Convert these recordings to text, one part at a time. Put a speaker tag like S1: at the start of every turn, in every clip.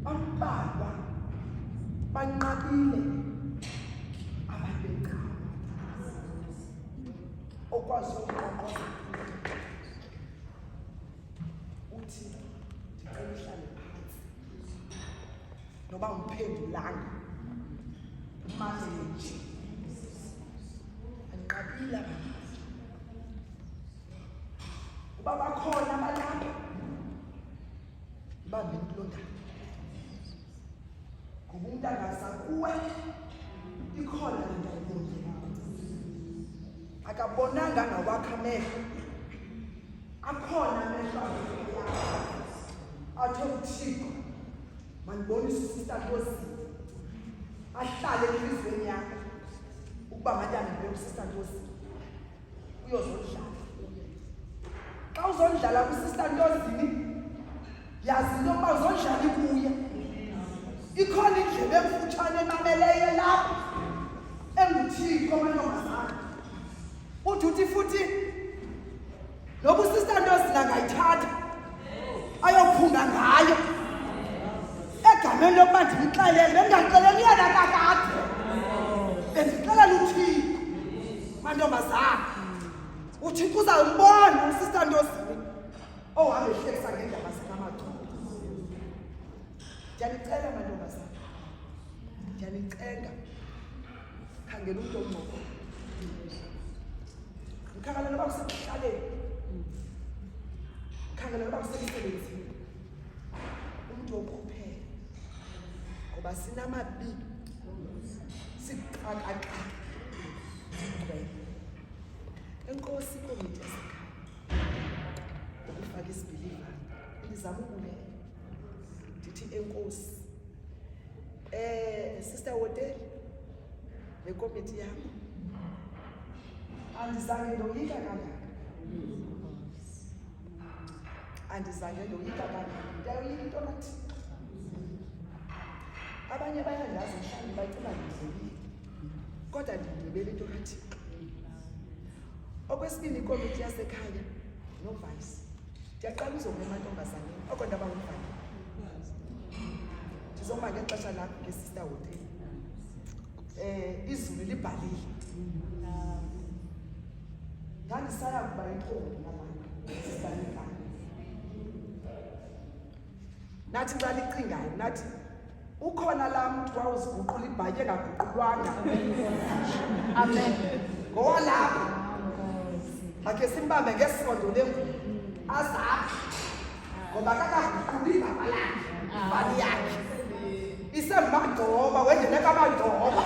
S1: bambalwa banqabile ababenqaba okwazi ukuqoqoza uthi ndicela uhlale phansi noba mphendulanga manje nje anqabile abantu uba bakhona abalapha ibambe intlondana ngoba umntu angasakuwe ikhona le nto ayibonile akabonanga ngawakhe amehlo akhona amehlo athi uThixo mandibonise uSister Nkosi ahlale enhliziyweni yakho ukuba madame uSister Nkosi uyozondlala xa uzondlala kuSister Nkosi yazi into yokuba uzondlala ikuye ikhona indlebe emfutshane emameleyo lapho enguThixo amantombazana uthi futhi lobu Sister Nkosi angayithatha ayophunga ngayo egameni lokuba ndimxelele bendingaxeleli yena kakade bendixelela uThixo mantombazana uThixo uzawumbona uSister Nkosi ohambe ehlekisa ngendaba zikamaxolo ndiyanicela mantombazana ndiyanicenga khangela umntu omncoko mkhangela noba kusekuhlaleni mkhangela noba kusemsebenzini umntu okhuphela ngoba sinamabili siqaqaqa sigcwele enkosi ikomiti yasekhaya ukufaka isibiliva ndizama ukulela ndithi enkosi Sister Woteli le komiti yam andizange ndoyika kangaka andizange ndoyika kangaka ndayoyika into kaThixo abanye bayandazi mhlawumbi bayicinga ndidlulile kodwa ndindibele into kaThixo okwesibini ikomiti yasekhaya novice ndiyaqala uzoma emantombazaneni oko ndaba ngumfana ndizoma ngexesha lakho ngeSister Woteli izulu libhalile ndandisaya kuba intombi nabantu sisanikana nathi xa licingayo nathi ukhona laa mntu wawuziguqula ibhatyi engaguqulwanga amen ngowalapha akhe simbambe ngesondo lengubo azapha ngoba kakaguquli ibhaba lakhe ibhali yakhe isemagdoba wendele kamaddoba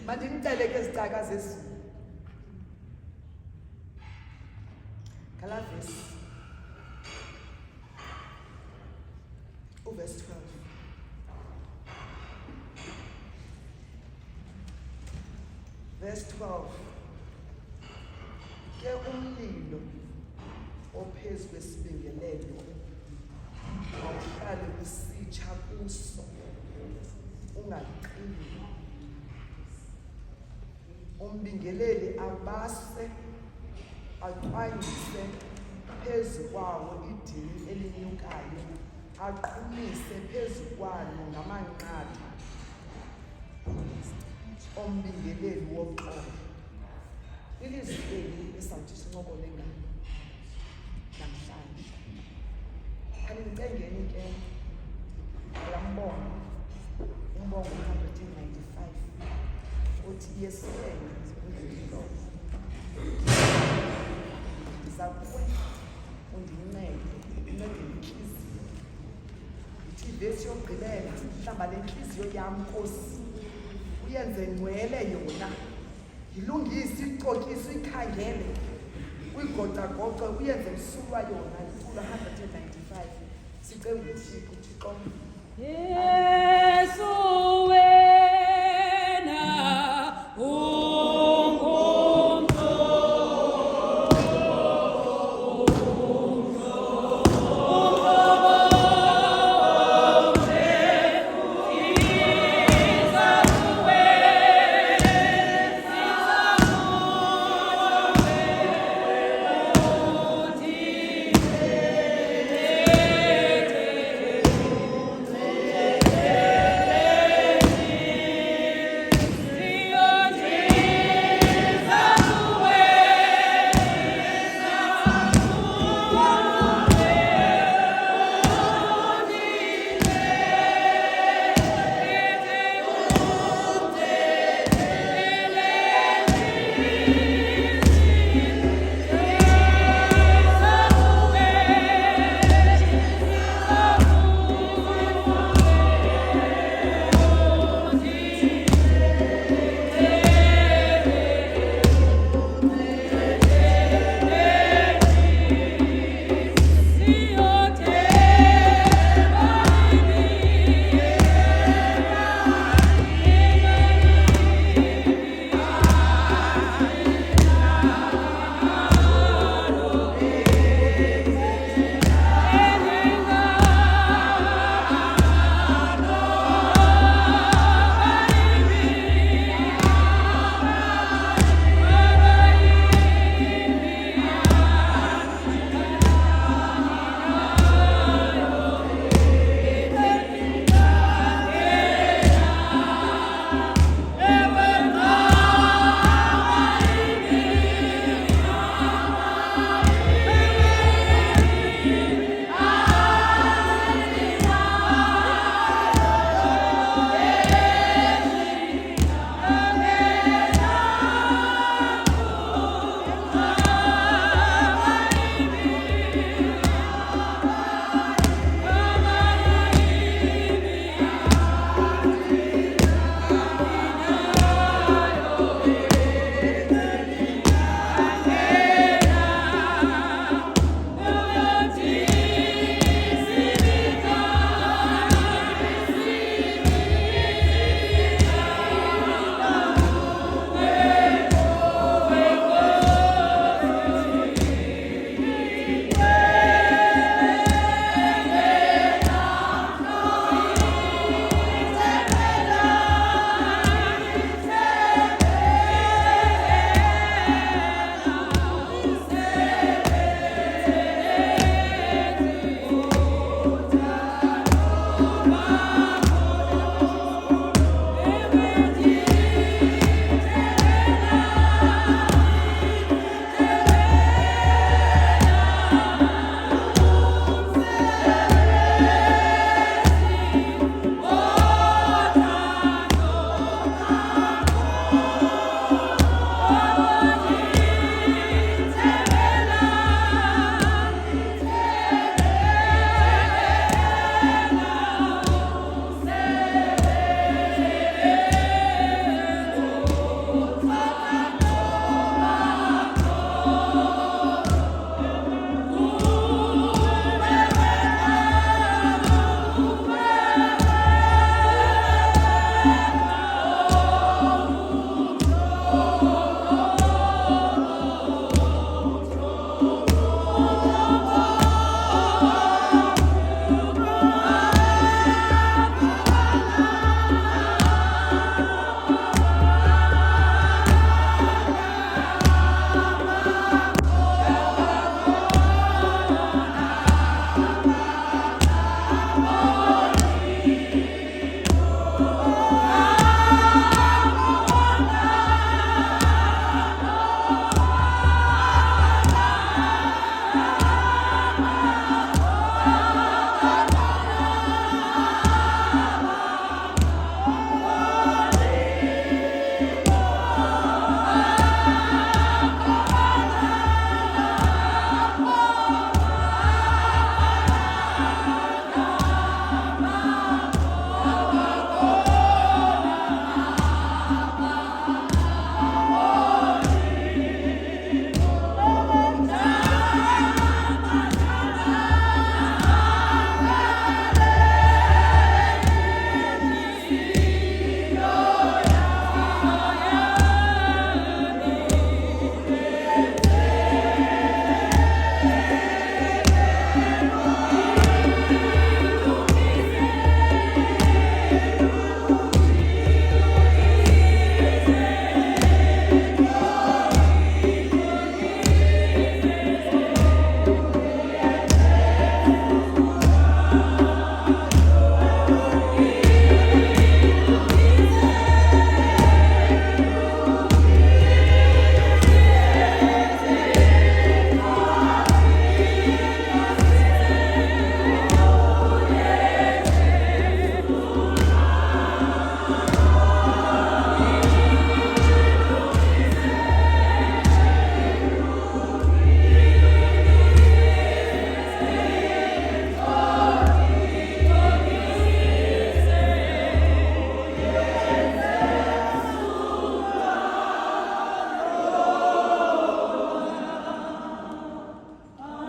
S1: mandimcele ke zicaka zezulu ngalavesi uverse 12 verse 12 ke umlilo ophezu kwesibingelelo awuhlale usitsha kuso ungaqini umbingeleli abase aqwayise phezu kwawo idini elinyukayo aqumise phezu kwalo ngamanqatha ombingeleli woqobo ilizwi eli esawuthi sincokole ngalo namhlanje anicengeni ke lambongo umbongo 195 uthi yesibene ngizilo zakuwe undincede inhliziyo ithi vesi yokugqibela hlamba lenhliziyo yam Nkosi uyenze ngcwele yona yilungise ixokise ikhangele uyigocagoce uyenze msulwa yona iculo 195 sicela uThixo
S2: Yesu